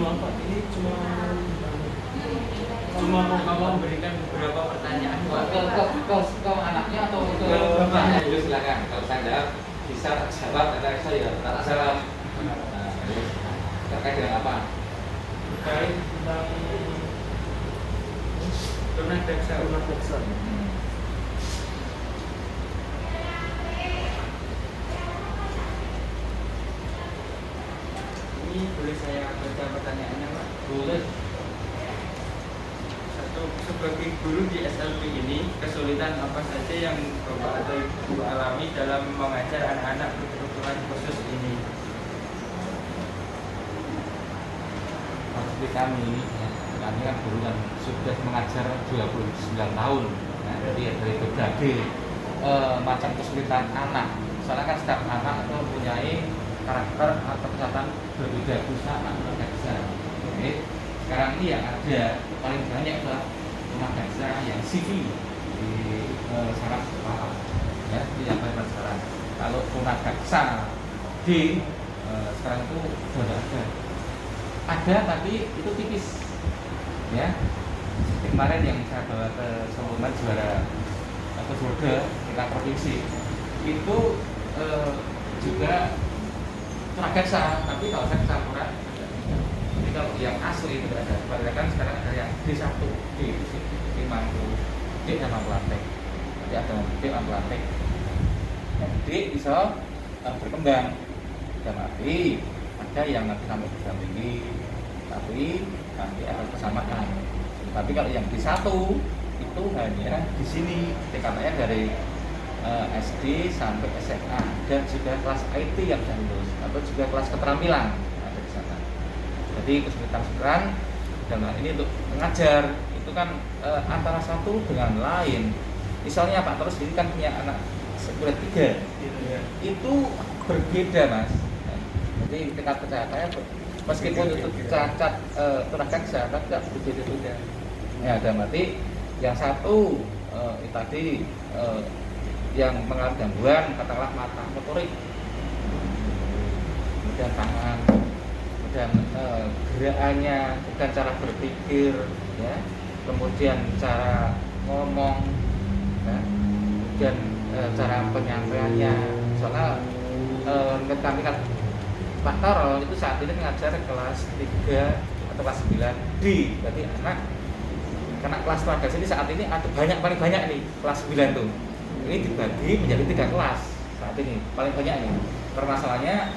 cuma apa? Ini cuma mau kamu memberikan beberapa pertanyaan ke anaknya atau ke bapaknya. itu silakan. Kalau saya jawab bisa tak jawab, kata saya tak jawab. Terkait dengan apa? Terkait tentang tunadaksa. Ini boleh saya baca pertanyaannya, Pak? Boleh. Satu, sebagai guru di SLP ini, kesulitan apa saja yang Bapak atau Ibu alami dalam mengajar anak-anak berkebutuhan khusus ini? Seperti kami kan guru yang sudah mengajar 29 tahun, nah, jadi dari berbagai macam kesulitan anak. Soalnya kan setiap anak itu mempunyai karakter atau kesehatan berbeda, khususnya anak tunadaksa. Jadi sekarang ini yang ada paling banyak adalah tunadaksa yang CV di saraf kepala, ya, itu yang paling sekarang. Kalau tunadaksa D sekarang itu sudah ada, tapi itu tipis, ya. Seperti kemarin yang saya bawa ke Solo juara atau surga tingkat provinsi itu juga tunadaksa, tapi kalau saya campuran. Jadi kalau yang asli itu ada, kan sekarang ada yang D1, D mampu, D sama pelantik, jadi ada D sama pelantik, D bisa berkembang, dan arti ada yang nanti sampai berdampingi, tapi nanti akan kesamaan. Tapi kalau yang D1 itu hanya di sini TKP-nya dari SD sampai SMA, dan juga kelas IT yang sudah lulus atau juga kelas keterampilan ada di sana. Jadi kesulitan sekarang dalam hal ini untuk mengajar itu kan antara satu dengan lain. Misalnya Pak Terus ini kan punya anak grade 3 itu berbeda, Mas. Jadi tingkat kesehatannya meskipun itu cacat tunadaksa tapi tidak berbeda-beda. Ya, ada mati yang satu tadi yang mengalami gangguan katakanlah mata motorik, kemudian tangan, kemudian gerakannya, bukan cara berpikir, ya, kemudian cara ngomong, ya, kemudian cara penyampaiannya. Soalnya kami kan Pak Tarol itu saat ini mengajar kelas 3 atau kelas 9D, berarti anak kelas tunadaksa ini saat ini ada paling banyak nih kelas 9 tuh. Ini dibagi menjadi 3 kelas saat ini, paling banyak nih. Permasalahannya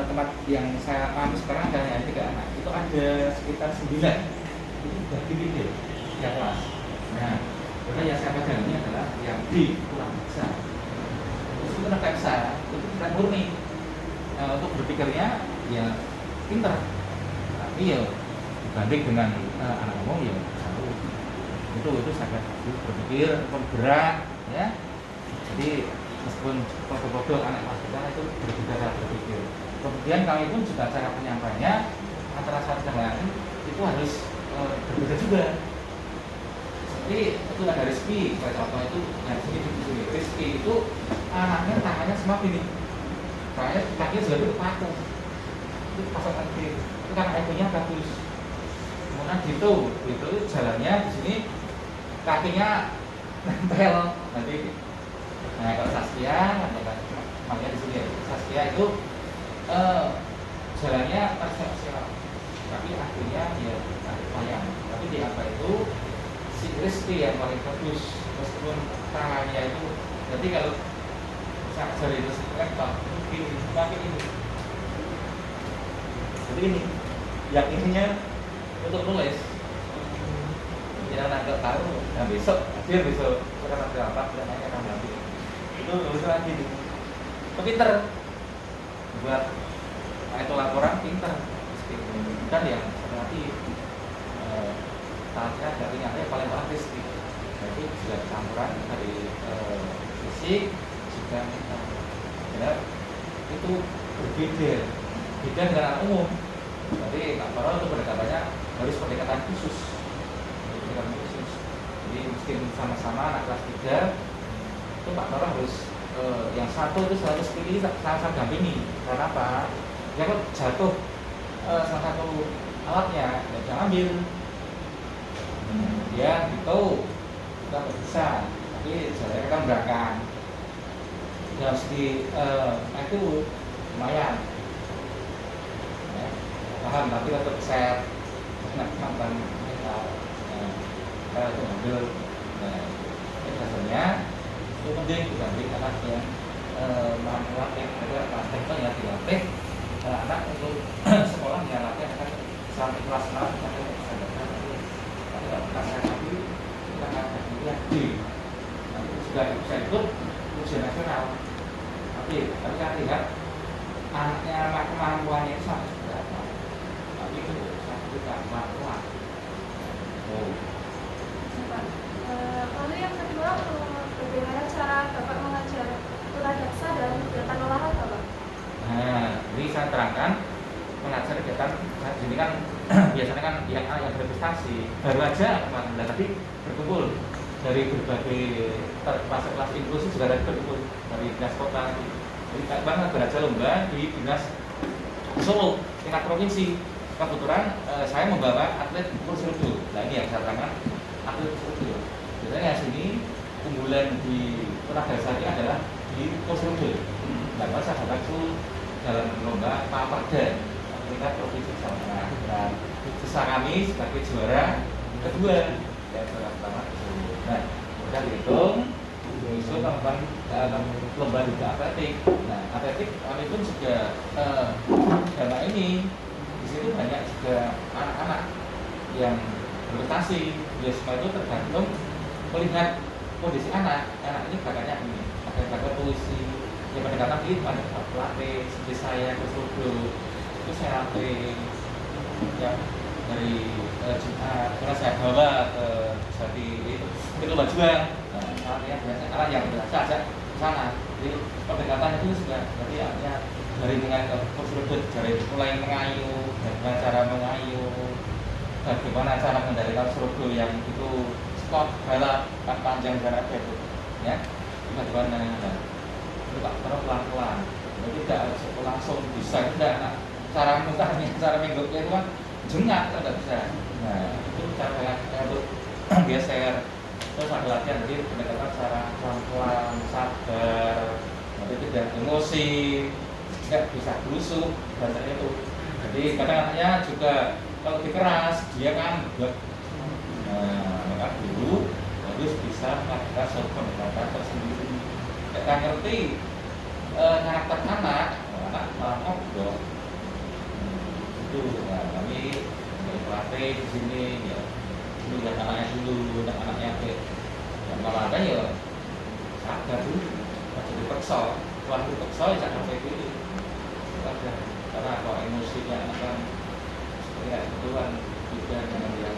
tempat yang saya paham sekarang hanya 3 anak, itu ada sekitar 9. Itu dibagi 3 kelas. Nah, karena yang saya pegang ini adalah yang di tunadaksa. Itu tunadaksa itu tidak murni. Untuk berpikirnya ya pintar, tapi ya dibanding dengan anak umum ya satu itu sangat berpikir, bergerak, ya. Jadi meskipun bodoh anak kelas kita itu berbeda cara berpikir. Kemudian kami pun juga cara penyampaiannya antara satu dan lain itu harus berbeda juga. Seperti itu ada Rizky, pada contoh itu yang sini Rizky itu anaknya tangannya semua gini, soalnya kakinya sudah itu paku, itu pasang kaki, itu kan IQ-nya bagus. Kemudian gitu jalannya di sini kakinya nempel nanti. Nah kalau Saskia, makanya di sini Saskia itu jalannya terseok-seok, tapi akhirnya ya lumayan. Tapi di apa itu si Rizky yang paling bagus, meskipun tangannya itu, berarti kalau saya ajar itu kan begini, kaki ini. Jadi ini, yang ininya untuk nulis. Jangan agak tahu, nah besok sekarang berapa, namanya akan nanti itu nulis lagi nih. Pinter buat itu laporan, pinter kan yang seperti tahapnya dari nyatanya paling praktis gitu. Jadi sudah campuran dari fisik juga mental. Ya, itu berbeda dengan anak umum. Jadi Kak Farol itu pendekatannya harus pendekatan khusus. Jadi mungkin sama-sama anak kelas 3 itu Pak Farol harus yang satu itu selalu pilih sama-sama dampingi. Karena apa? Ya kalau jatuh salah satu alatnya, nggak bisa ngambil. Dia gitu, kita nggak bisa, tapi jalannya kan berangkat. Dalam segi itu lumayan, ya, paham, tapi tetap set, nggak mantan kita, kita itu ngambil. Nah, biasanya itu penting dibanding anak yang mampu latih, mereka latih itu ya dilatih anak untuk sekolah yang latih akan sampai kelas 6 sampai kesadaran tapi kalau kelas 1 kita akan kuliah D, nanti juga bisa ikut ujian nasional. Tapi kita lihat anaknya kemampuannya itu sampai berapa, tapi itu satu tidak kemampuan. Lalu yang kedua, bagaimana cara Bapak mengajar tuladaksa dan kegiatan olahraga, Pak? Nah, ini saya terangkan mengajar kegiatan ini kan biasanya kan yang berprestasi baru aja kemarin tapi berkumpul dari berbagai masuk kelas inklusi juga ada berkumpul dari dinas kota. Jadi banget belajar lomba di dinas Solo tingkat provinsi. Kebetulan saya membawa atlet kursi roda. Nah ini yang saya terangkan atlet kursi roda. Biasanya sini unggulan di tuladaksa ini adalah di kursi roda. Dan saya dapat itu dalam lomba Paperda tingkat provinsi Jawa Tengah. Dan sisa kami sebagai juara kedua dan juara pertama. Nah, kita dihitung itu tentang lomba juga atletik. Nah, atletik kami pun juga dalam ini di situ banyak juga anak-anak yang berprestasi. Ya semua itu tergantung melihat kondisi anak ini bakatnya ini, ada yang bakat puisi, yang pendekatan itu ada pelatih seperti saya ke Solo itu saya latih ya dari Jumat karena saya bawa ke Jati itu lomba juang. Nah, artinya biasanya anak yang biasa aja ke sana. Jadi pendekatan itu sudah berarti artinya dari mengayu kursus dari mulai mengayu, bagaimana cara mengayu, bagaimana cara mengendalikan surga yang itu spot balap panjang jarak itu ya bagaimana itu tak terus pelan-pelan jadi tidak harus langsung bisa tidak. Nah, cara mutahnya cara menggoknya itu kan jengak tidak bisa. Nah itu cara untuk geser terus ada latihan jadi pendekatan secara pelan-pelan sabar nanti tidak emosi tidak bisa busuk bahasanya itu. Jadi kadang anaknya juga kalau dikeras dia kan nah, maka dulu harus bisa melakukan suatu pendekatan tersendiri. Kita ngerti karakter anak malah ngobrol. Itu nah, kami pelatih di sini ya dulu dan anaknya dulu dan anaknya yang malah ada ya sadar dulu masih dipaksa waktu dipaksa ya jangan sampai dulu karena kalau emosinya anak kan ya itu kan juga dengan dia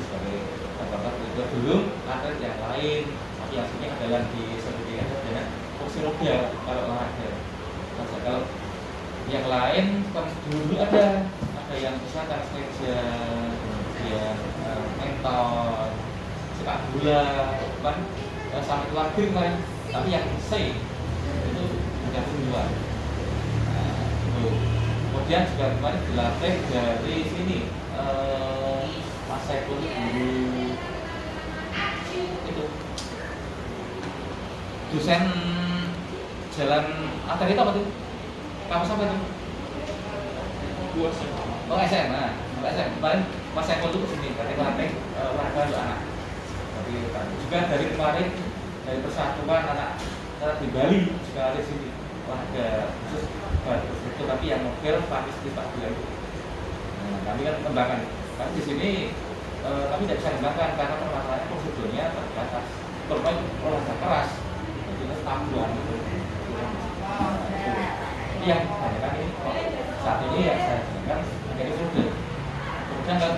sebagai tempat juga belum ada yang lain tapi yang sini adalah di seperti ada kursi roda kalau olahraga. Kalau yang lain dulu ada yang misalkan sepeda ya mentor sepak bola kan sampai keluarga kan tapi yang C itu udah duluan. Kemudian juga kemarin dilatih dari sini Mas Saiful guru itu dosen jalan antar itu apa tuh? Kamu sampai tuh? Oh SMA. Kemarin Mas Saiful itu kesini dari latih olahraga untuk anak. Tapi juga dari kemarin dari persatuan anak di Bali juga ada sini olahraga khusus itu tapi yang model praktis di Pak Bila itu. Nah, kami kan kembangkan. Tapi di sini kami tidak bisa kembangkan karena permasalahannya prosedurnya terbatas. Terutama olahraga keras. Jadi itu tambuhan itu. Ini yang kebanyakan ini saat ini yang saya dengar menjadi sudah. Kemudian kan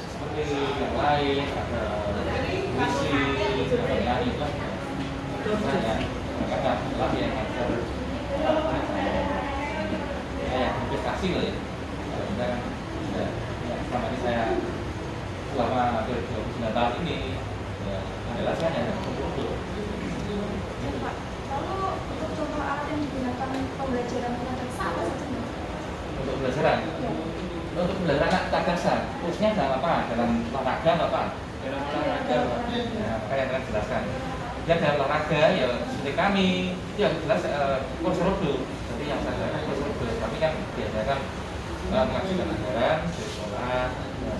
seperti yang lain ada puisi, ada nyanyi itu banyak. Kata lagi yang saya investasi loh ya. Kita kan selama ini saya selama hampir 29 tahun ini ya, adalah saya hanya untuk Lalu untuk contoh alat yang digunakan pembelajaran tuladaksa apa saja? untuk pembelajaran. Iya. Untuk pembelajaran anak terdaksa, khususnya dalam apa? Dalam olahraga atau apa? dalam olahraga Pak. Nah, maka yang akan jelaskan. Ya dalam olahraga ya seperti kami itu yang jelas kursus rodo. Jadi yang saya katakan kursus rodo. Tapi kan biasanya kan mengajukan anggaran di sekolah,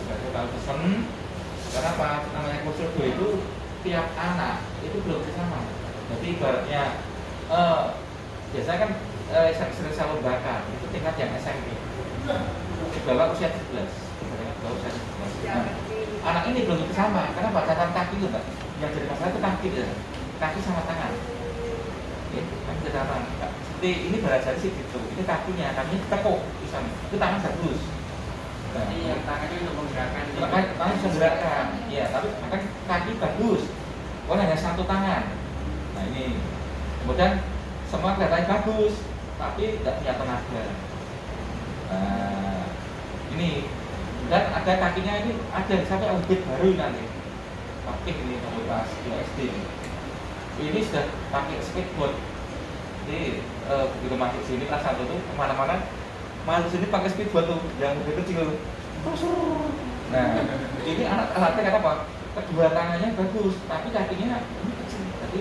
sebagai kalau pesen. Karena apa? Namanya kursus rodo itu tiap anak itu belum sama. Jadi ibaratnya biasanya kan sering saya lombakan itu tingkat yang SMP. Bapak usia 17, bapak usia 17. Nah, anak ini belum tentu sama, karena bacaan kaki itu Mbak, yang jadi masalah itu kaki ya. Kaki sama tangan. Oke, kaki sama tangan. Seperti ini belajar sih gitu, ini kakinya tekuk di sana, itu tangan bagus. Nah, Jadi yang tangan itu untuk menggerakkan. tangan bisa gerakan, ya, tapi makan kaki bagus. Oh, hanya satu tangan. Nah ini, kemudian semua kelihatannya bagus, tapi tidak punya tenaga. Nah, ini dan ada kakinya ini ada sampai audit baru nanti. Pakai ini komunitas SD ini sudah pakai skateboard. Jadi begitu masuk sini kelas 1 tuh kemana-mana masuk sini pakai skateboard tuh yang lebih kecil. Nah ini alatnya kata apa? Kedua tangannya bagus, tapi kakinya ini kecil. Jadi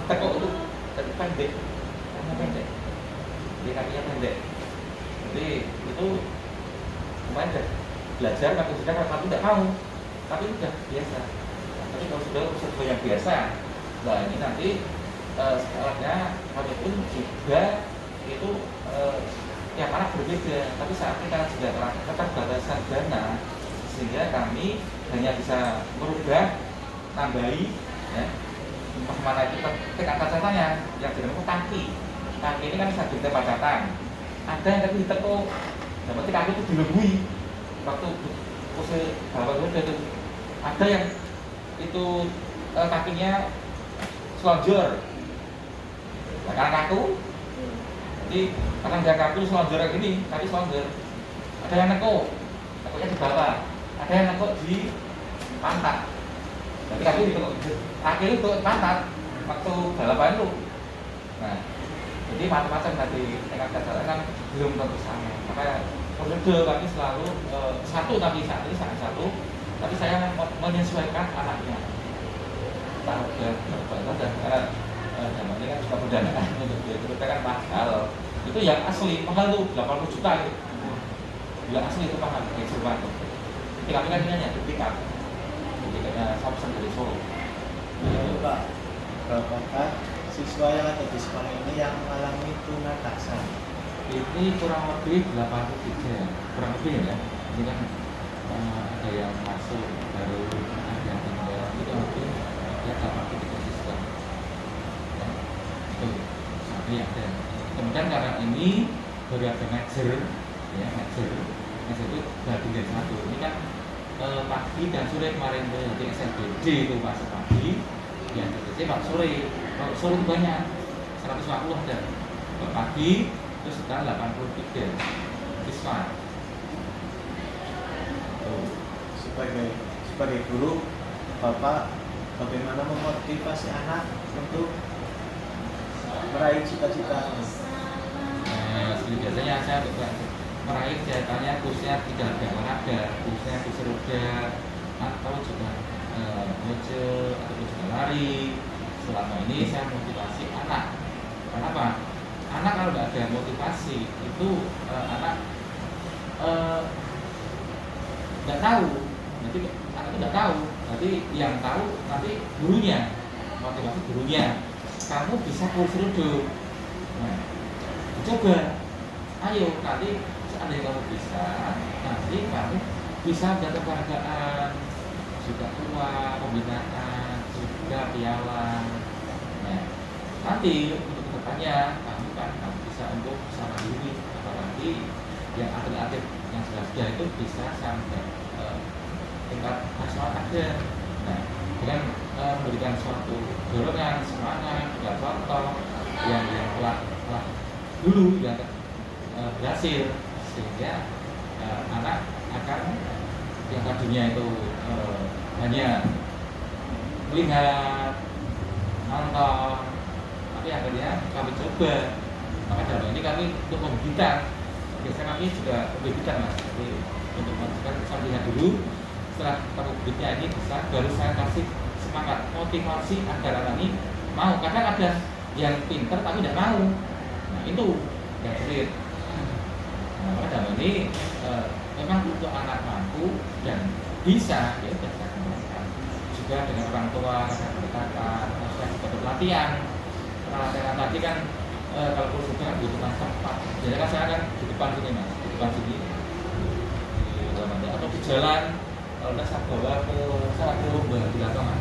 tekuk itu jadi pendek, kakinya pendek. Jadi kakinya pendek. Jadi itu kemarin udah belajar, tapi sudah kalau tidak mau, tapi udah biasa. Tapi kalau sudah yang biasa, nah ini nanti sekolahnya kami pun juga itu tiap anak berbeda. Tapi saat ini karena juga keterbatasan dana, sehingga kami hanya bisa merubah, nambahi, ya. Mana itu tekan cacatannya yang dinamakan kaki. Kaki ini kan bisa diberi pacatan. Ada yang tadi ditekuk, berarti kaki itu dilebui. Waktu usia bapak itu ada yang itu kakinya selonjor. Nah, karena kaku, jadi karena dia kaku selonjor kayak gini, kaki selonjor. Ada yang nekuk, nekuknya di bawah. Ada yang nekuk di pantat. Jadi kaki ditekuk, kaki itu pantat waktu balapan itu. Nah, jadi macam-macam tadi tekad kesadaran kan belum tentu sama. Maka prosedur kami selalu satu, tapi saat ini sangat satu, tapi saya menyesuaikan anaknya. Tahu dan karena zaman ini kan suka berdanaan untuk dia kita kan mahal. Itu yang asli mahal tuh 80 juta gitu. Yang asli itu mahal kayak Jerman tuh. Jadi kami kan ini hanya diberikan. Jadi kayaknya Samsung dari Solo. Pak, berapakah siswa yang ada di sekolah ini yang mengalami tunadaksa? Ini kurang lebih 83, kurang lebih ya. Ini kan ada yang masuk baru ada yang tinggal itu mungkin ya 83 siswa. Ya, itu sampai ada. Kemudian karena ini baru ada ngajar, ya ngajar itu baru dari satu. Ini kan pagi dan sore kemarin di SLBD itu masuk pagi, yang SLBD masuk sore. Kalau sore itu banyak 150 ada. Kalau pagi itu sekitar 83 siswa. Sebagai guru, Bapak bagaimana memotivasi anak untuk meraih cita-cita? Seperti biasanya saya meraih cita-citanya khususnya tidak ada olahraga, khususnya kursi roda atau juga mojo atau juga lari. Selama ini saya motivasi anak. Kenapa? Anak kalau nggak ada motivasi itu anak nggak tahu. Nanti anak itu nggak tahu. Nanti yang tahu nanti gurunya, motivasi gurunya. Kamu bisa kursi roda. Nah, coba. Ayo nanti seandainya kamu bisa, nanti kamu bisa mendapat penghargaan, juga uang, pembinaan, juga piala. Nah, nanti untuk kedepannya kamu bisa untuk sama diri, apalagi yang atlet-atlet yang sudah itu bisa sampai tingkat nasional ada. Nah, dengan memberikan suatu dorongan, semangat, dan contoh yang telah dulu yang berhasil, sehingga anak akan yang tadinya itu hanya melihat, nonton, tapi akhirnya kami coba. Maka dalam ini kami untuk membina biasanya kami juga berbeda mas. Jadi untuk mengajukan saya lihat dulu, setelah terbitnya ini bisa, baru saya kasih semangat motivasi agar anak ini mau. Kadang ada yang pinter tapi tidak mau, nah itu yang sulit. Nah maka dalam ini memang untuk anak mampu dan bisa, ya sudah saya kembangkan juga dengan orang tua, saya berkata, saya juga berlatihan. Pelatihan tadi kan kalau kursus itu kan butuhkan tempat. Jadi kan saya kan di depan sini mas, di depan sini di dalam atau di jalan. Kalau tidak saya bawa ke saya ke lomba di lapangan,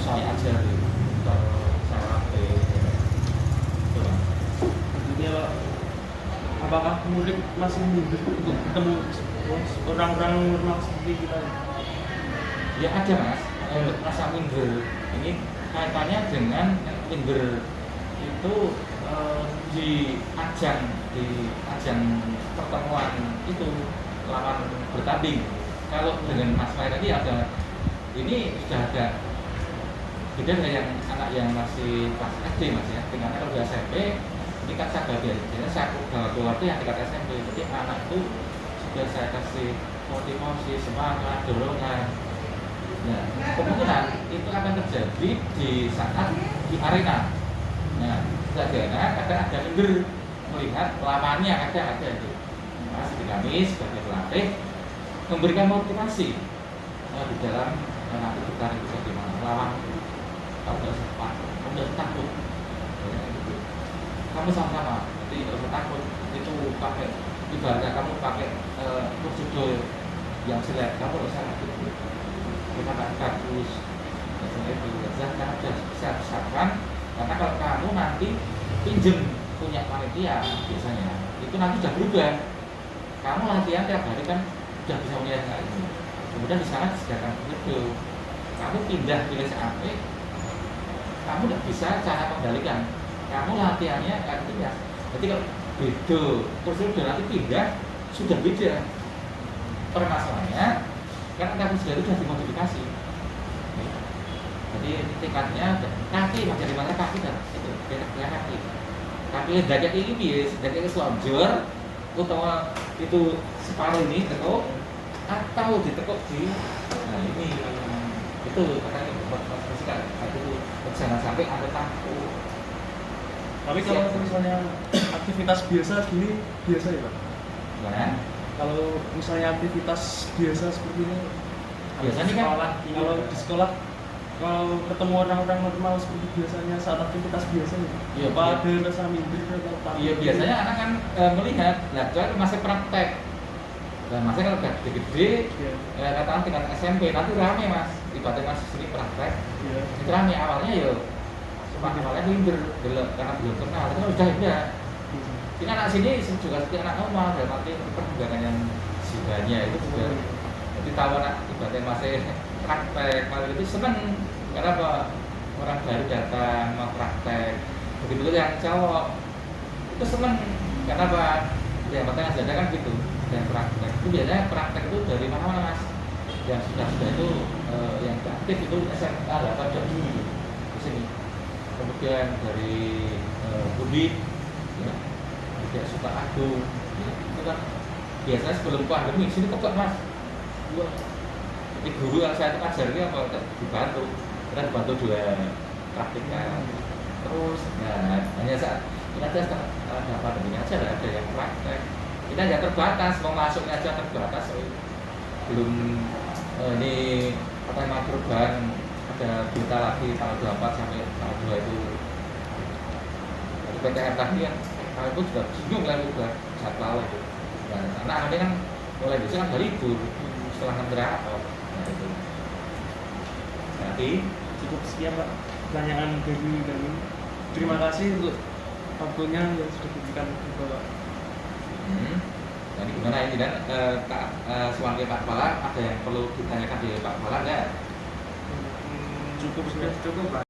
saya ajari untuk saya latih. Itu mas. Artinya Pak, apakah murid masih minder untuk ketemu orang-orang normal seperti kita? Ya ada mas, rasa minder ini kaitannya dengan minder itu di ajang pertemuan itu lawan bertanding. Kalau dengan Mas Fahir tadi ada, ini sudah ada beda dengan yang anak yang masih kelas SD mas ya. Dengan kalau di SMP ini kan saya bagi, jadi saya keluar itu yang tingkat SMP. Jadi anak itu sudah saya kasih motivasi, semangat, dorongan. Nah, kemungkinan itu akan terjadi di saat di arena. Nah, saja kadang ada minder melihat lawannya ada itu. Mas, kami sebagai pelatih memberikan motivasi di dalam nanti kita itu bagaimana lawan kamu tidak sempat, kamu tidak takut, kamu sama-sama, jadi tidak usah takut. Itu pakai ibaratnya kamu pakai prosedur yang jelek, kamu tidak usah takut. Kita tak bagus, dan itu kamu bisa siapkan. Karena kalau kamu nanti pinjem punya panitia biasanya itu nanti sudah berubah. Kamu latihan tiap hari kan sudah bisa menilai hal ini. Kemudian di sana disediakan video. Kamu pindah pilih CAP, kamu tidak bisa cara mengendalikan. Kamu latihannya akan pindah. Jadi kalau beda, prosedur nanti pindah sudah beda. Permasalahannya karena kamu sudah dimodifikasi. Jadi tingkatnya kaki masih di mana kaki dan itu beda kaki. Kaki hendaknya ini bias, hendaknya selonjor, utawa itu separuh ini tekuk atau ditekuk di, nah ini itu katanya pastikan itu jangan sampai ada takut. Tapi kalau misalnya aktivitas biasa gini biasa ya Pak? Gimana? Kalau misalnya aktivitas biasa seperti ini, Biasanya kan kalau di sekolah kalau ketemu orang-orang normal seperti biasanya saat aktivitas biasa ya, Iya, apa iya. ada rasa minder atau apa? Iya biasanya anak kan melihat, lah kan masih praktek. Dan masih kalau udah gede-gede, Iya. katakan tingkat SMP nanti rame mas, ibaratnya mas sering praktek. Iya. Itu rame awalnya ya, awalnya minder, karena belum kenal, itu udah. Ini anak sini juga seperti anak normal, dalam arti perkembangan yang jiwanya itu juga. Jadi tahu anak ibaratnya masih praktek, malah itu seneng. Karena apa? Orang baru datang mau praktek, begitu yang cowok itu seneng. Karena apa? Yang pertama saja kan gitu, dan praktek itu biasanya praktek itu dari mana-mana mas. Yang sudah itu yang aktif itu SMA 8 dulu di sini. Kemudian dari Budi, ya, tidak suka agung, ya, itu kan biasanya sebelum pandemi sini kok mas. Jadi guru yang saya ajarnya apa dibantu, kita dibantu dua praktiknya. Terus, nah hanya saat kita ada pandemi aja ada yang praktek. Kita hanya terbatas, mau masuknya aja terbatas. Belum ini apa namanya perubahan, ada berita lagi tanggal 24 sampai tanggal 2 itu. Jadi PTN tadi kan, kami pun juga bingung lah juga jadwal itu. Nah, anak-anak kan mulai besok kan libur setelah ngerapot. Nah itu. Jadi Cukup sekian Pak pertanyaan dari kami. Terima kasih untuk waktunya yang sudah diberikan ke Bapak. Jadi gimana ini dan sebagai Pak Kepala ada yang perlu ditanyakan di Pak Kepala nggak? Cukup sudah. Cukup Pak.